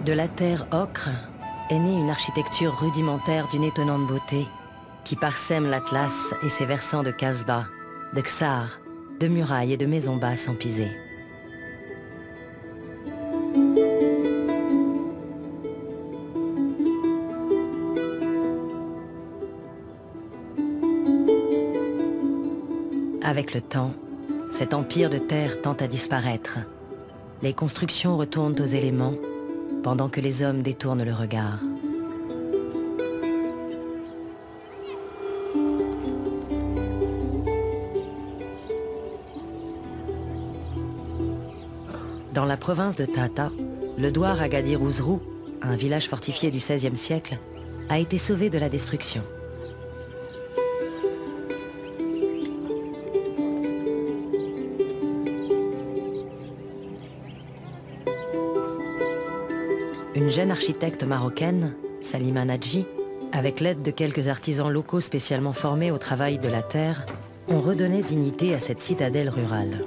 De la terre ocre est née une architecture rudimentaire d'une étonnante beauté qui parsème l'Atlas et ses versants de casbah, de ksar, de murailles et de maisons basses empisées. Avec le temps, cet empire de terre tend à disparaître. Les constructions retournent aux éléments, pendant que les hommes détournent le regard. Dans la province de Tata, le douar Agadir Ouzrou, un village fortifié du XVIe siècle, a été sauvé de la destruction. Une jeune architecte marocaine, Salima Nadji, avec l'aide de quelques artisans locaux spécialement formés au travail de la terre, ont redonné dignité à cette citadelle rurale.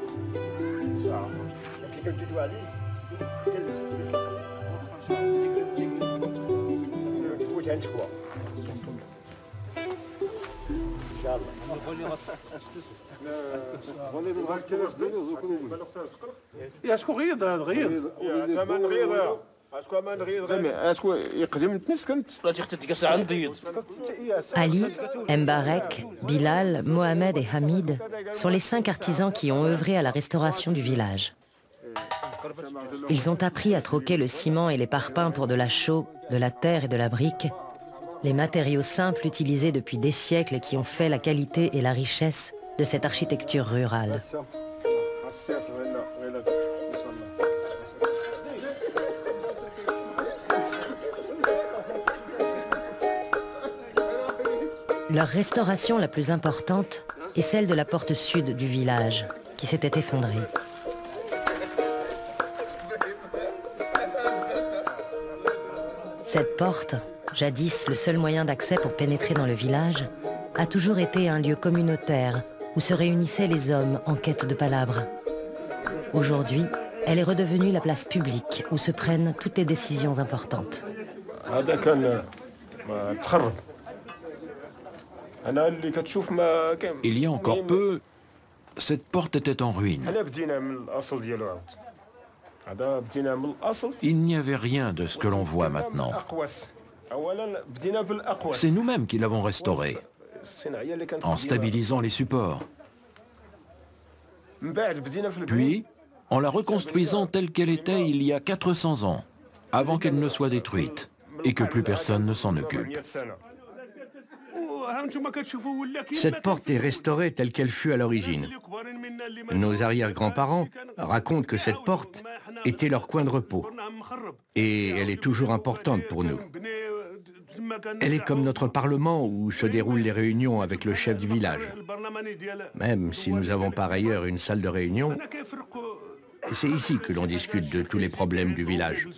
Ali, Mbarek, Bilal, Mohamed et Hamid sont les 5 artisans qui ont œuvré à la restauration du village. Ils ont appris à troquer le ciment et les parpaings pour de la chaux, de la terre et de la brique, les matériaux simples utilisés depuis des siècles et qui ont fait la qualité et la richesse de cette architecture rurale. Leur restauration la plus importante est celle de la porte sud du village, qui s'était effondrée. Cette porte, jadis le seul moyen d'accès pour pénétrer dans le village, a toujours été un lieu communautaire où se réunissaient les hommes en quête de palabres. Aujourd'hui, elle est redevenue la place publique où se prennent toutes les décisions importantes. Il y a encore peu, cette porte était en ruine. Il n'y avait rien de ce que l'on voit maintenant. C'est nous-mêmes qui l'avons restaurée, en stabilisant les supports. Puis, en la reconstruisant telle qu'elle était il y a 400 ans, avant qu'elle ne soit détruite, et que plus personne ne s'en occupe. Cette porte est restaurée telle qu'elle fut à l'origine. Nos arrière-grands-parents racontent que cette porte était leur coin de repos. Et elle est toujours importante pour nous. Elle est comme notre parlement où se déroulent les réunions avec le chef du village. Même si nous avons par ailleurs une salle de réunion, c'est ici que l'on discute de tous les problèmes du village.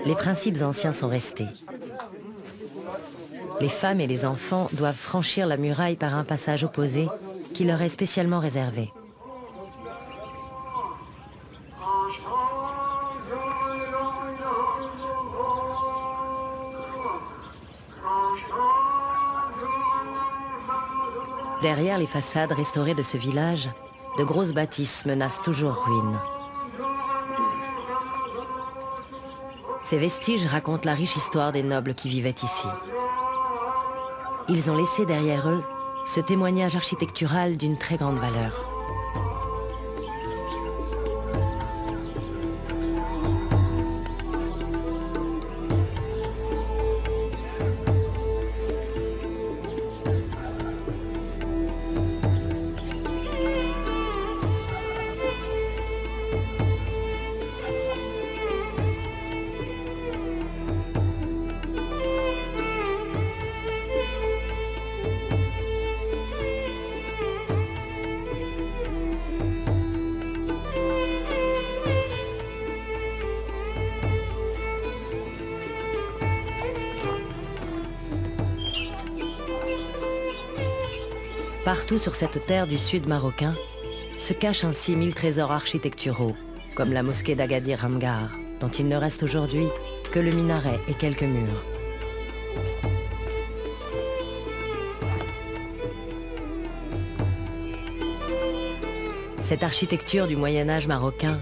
Les principes anciens sont restés. Les femmes et les enfants doivent franchir la muraille par un passage opposé qui leur est spécialement réservé. Derrière les façades restaurées de ce village, de grosses bâtisses menacent toujours ruines. Ces vestiges racontent la riche histoire des nobles qui vivaient ici. Ils ont laissé derrière eux ce témoignage architectural d'une très grande valeur. Partout sur cette terre du sud marocain se cachent ainsi 1000 trésors architecturaux, comme la mosquée d'Agadir Ramgar, dont il ne reste aujourd'hui que le minaret et quelques murs. Cette architecture du Moyen-Âge marocain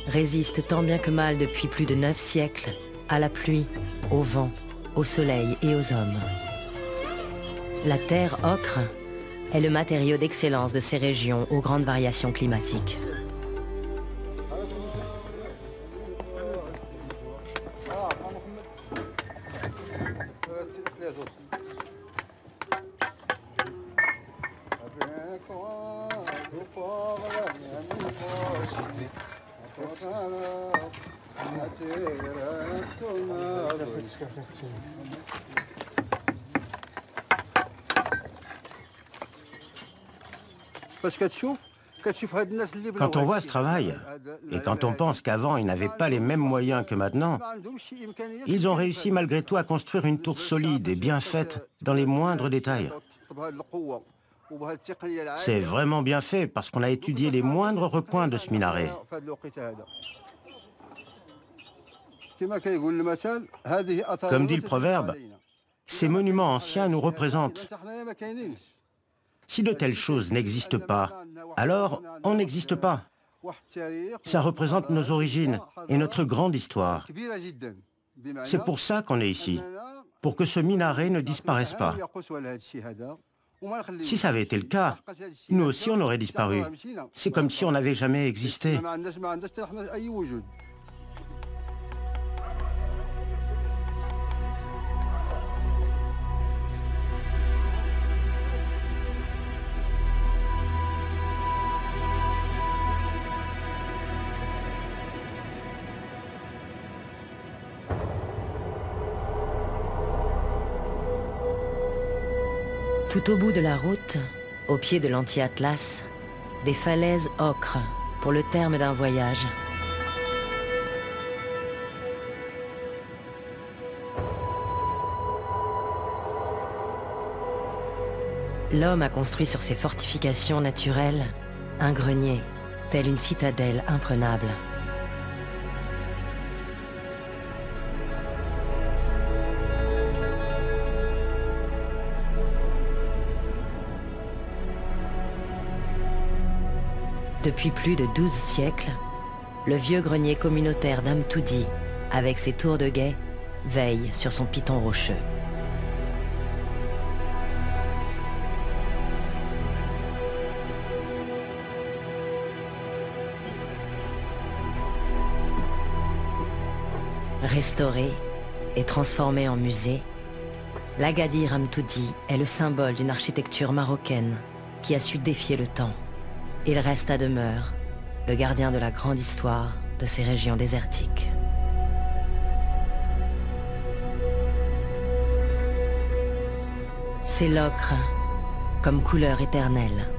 résiste tant bien que mal depuis plus de 9 siècles à la pluie, au vent, au soleil et aux hommes. La terre ocre est le matériau d'excellence de ces régions aux grandes variations climatiques. Quand on voit ce travail, et quand on pense qu'avant ils n'avaient pas les mêmes moyens que maintenant, ils ont réussi malgré tout à construire une tour solide et bien faite dans les moindres détails. C'est vraiment bien fait parce qu'on a étudié les moindres recoins de ce minaret. Comme dit le proverbe, ces monuments anciens nous représentent. Si de telles choses n'existent pas, alors on n'existe pas. Ça représente nos origines et notre grande histoire. C'est pour ça qu'on est ici, pour que ce minaret ne disparaisse pas. Si ça avait été le cas, nous aussi on aurait disparu. C'est comme si on n'avait jamais existé. Tout au bout de la route, au pied de l'anti-Atlas, des falaises ocres pour le terme d'un voyage. L'homme a construit sur ces fortifications naturelles un grenier, tel une citadelle imprenable. Depuis plus de 12 siècles, le vieux grenier communautaire d'Amtoudi, avec ses tours de guet, veille sur son piton rocheux. Restauré et transformé en musée, l'Agadir Amtoudi est le symbole d'une architecture marocaine qui a su défier le temps. Il reste à demeure le gardien de la grande histoire de ces régions désertiques. C'est l'ocre comme couleur éternelle.